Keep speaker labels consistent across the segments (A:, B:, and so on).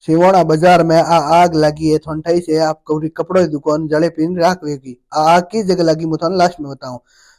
A: सिवाना बाजार में आग लगी है ठंडाई से आपको कपड़ों की दुकान जले पिन राख वेगी आग की जगह लगी मुझे लास्ट में बताऊं।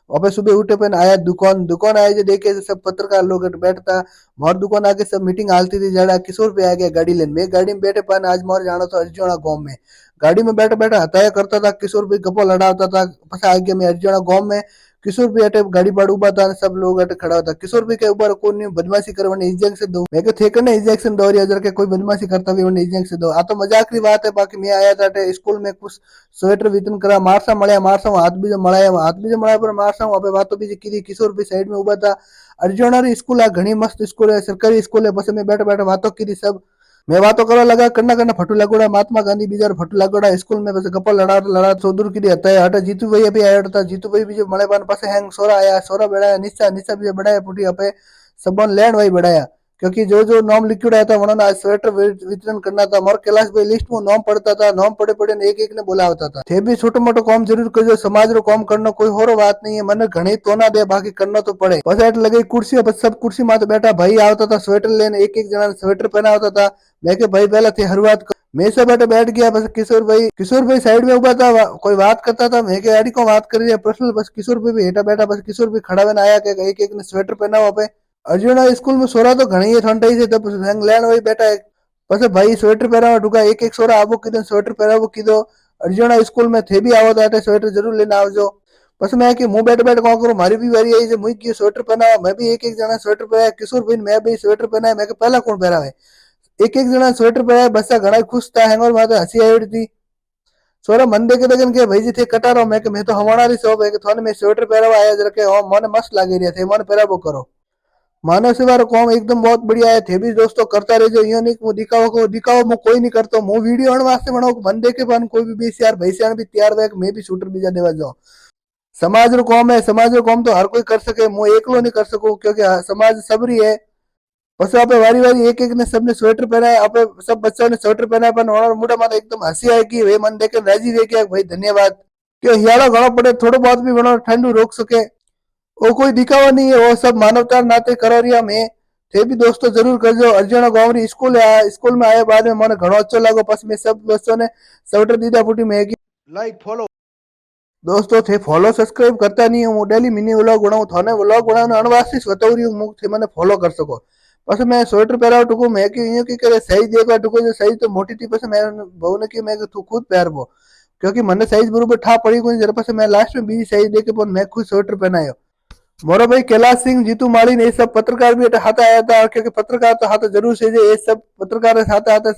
A: वापस सुबह उठे पे आया दुकान दुकान आए जो देखे सब पत्रकार लोग बैठता मोर दुकान आगे सब मीटिंग हालती थी जड़ा किशोर पे आ गया गाड़ी लेने मैं गाड़ी में बैठे पान आज मोर जाना था अर्जुना गांव में गाड़ी में बैठे बैठे हताया करता था किशोर भी गप्पो लड़ाता था पस आ गया मैं अर्जुना गांव में किशोर भी अटे गाड़ी पर उबा था सब लोग अटे खड़ा था किशोर भी के ऊपर कोई बदमाशी करवाने इंजेक्शन दो मैं थे करने इंजेक्शन दो हजार के कोई बदमाशी करता भी उन्हें इंजेक्शन दो आ तो मजाक की बात है बाकी मैं आया था स्कूल में कुछ स्वेटर वितरण करा मारसा मळ्या मारसा हाथ बीजे मळाया पर मारसा अबे बातो बीजी कीधी किशोर भी साइड में उबा था अर्जुना री स्कूल आ घणी मस्त स्कूल है सरकारी स्कूल है बस में बैठे बैठे बातों की सब मैं बातों करो लगा करना करना फटू लगोड़ा महात्मा गांधी बीजार फटू लगोड़ा स्कूल में बस गप्पा लड़ा लड़ा चौधरी की हता है हटा जीतू भाई अभी आया था जीतू भाई भी जो मळे पान पासे हैंग सोरा आया सोरा बढ़ाया निशा निशा भी बढ़ाया पुटी अपे सबन लैंड भाई बढ़ाया क्योंकि जो जो नाम लिखा था उन्होंने आज स्वेटर वितरण करना था मोर कैलाश भाई लिस्ट में नाम पड़ता था नाम पड़े पड़े ने एक ने बोलावता था थे भी छोटो मोटो काम जरूर करजो समाज रो काम करना कोई होरो बात नहीं है मन घणी तो ना दे बाकी करना तो पड़े बस एट लगे कुर्सी बस सब कुर्सी माथे बैठा भाई आता था स्वेटर लेने एक एक जना स्वेटर पहना होता था मैं के भाई पहला थे हरुआत मैं सब बैठ गया बस किशोर भाई साइड में उबा था कोई बात करता था मैं के आड़ी को बात कर रही है पर्सनल बस किशोर भाई भी हेठा बैठा बस किशोर भाई खड़ा बन आया के एक एक ने स्वेटर पहना हुआ पे अर्जुना स्कूल में सोरा तो घणी है ठंडाई से तब लैंड वही बैठा है बस भाई स्वेटर पहना ढुका एक एक सोरा आबो किदो स्वेटर पहना वो किदो अर्जुना स्कूल में थे भी आवो था स्वेटर जरूर लेना आवजो बस मैं कि मुंह बैठ बैठ कौन करूं मारी भी बारी आई मुझे की स्वेटर पहना मैं भी एक एक जना स्वेटर पहना किशोर भाई मैं भी स्वेटर पहना मैं पहला कौन पहरा है एक एक जना स्वेटर पहना बस घना खुश था हैंगर माथे हंसी आई थी सोरा मन देखे लगन के भाई जी थे कटारो मैं तो हमारा री शौक है कि थाने मैं स्वेटर पहरावा आया जरा के मन मस्त लागे रिया थे मन पहरावो करो मानव सेवा कॉम एकदम बहुत बढ़िया है थे भी दोस्तों करता रहो यो नहीं वो दिखाओ मैं कोई नहीं करता हूँ वीडियो हण वास्ते बनाओ मन देखे पान कोई भी 20 यार भाई से भी तैयार हुआ मैं भी शूटर बीजा देवा जाऊं समाज रो कॉम है समाज रो कॉम तो हर कोई कर सके मैं एकलो नहीं कर सकूं क्योंकि समाज सबरी है बस आप वारी वारी एक एक ने सबने स्वेटर पहना है आप सब बच्चों ने स्वेटर पहना है पर मुड़ा माता एकदम हंसी आएगी वे मन देखे राजी वे गया भाई धन्यवाद क्यों हियाला घणो पड़े थोड़ो बहुत भी बनो ठंडू रोक सके वो कोई दिखावा नहीं है वो सब मानवता नाते करो रिया में थे भी दोस्तों जरूर करजो अर्जुना गांव री स्कूल है स्कूल में आए बाद में मन घणो अच्छो लागो बस में सब बच्चों ने स्वेटर दीदा फूटी में लाइक फॉलो दोस्तों थे फॉलो सब्सक्राइब करता नहीं हूँ डेली मिनी व्लॉग बनाऊं थाने व्लॉग बनाने अनवासी बताऊ रही हूँ थे मैंने फॉलो कर सको बस मैं स्वेटर पहरा टुकू मैं कि यूं की करे सही देखा टुकू जो सही तो मोटी थी बस मैं बहु ने की मैं तू खुद पहरबो क्योंकि मैंने साइज बरोबर ठा पड़ी कोई जरा पास मैं लास्ट में बीजी साइज देके पर मैं खुद स्वेटर पहनायो मोरो भाई कैलाश सिंह जीतू माली ने सब पत्रकार भी हाथ आया था क्योंकि पत्रकार तो हाथ जरूर से ये सब पत्रकार हाथ आते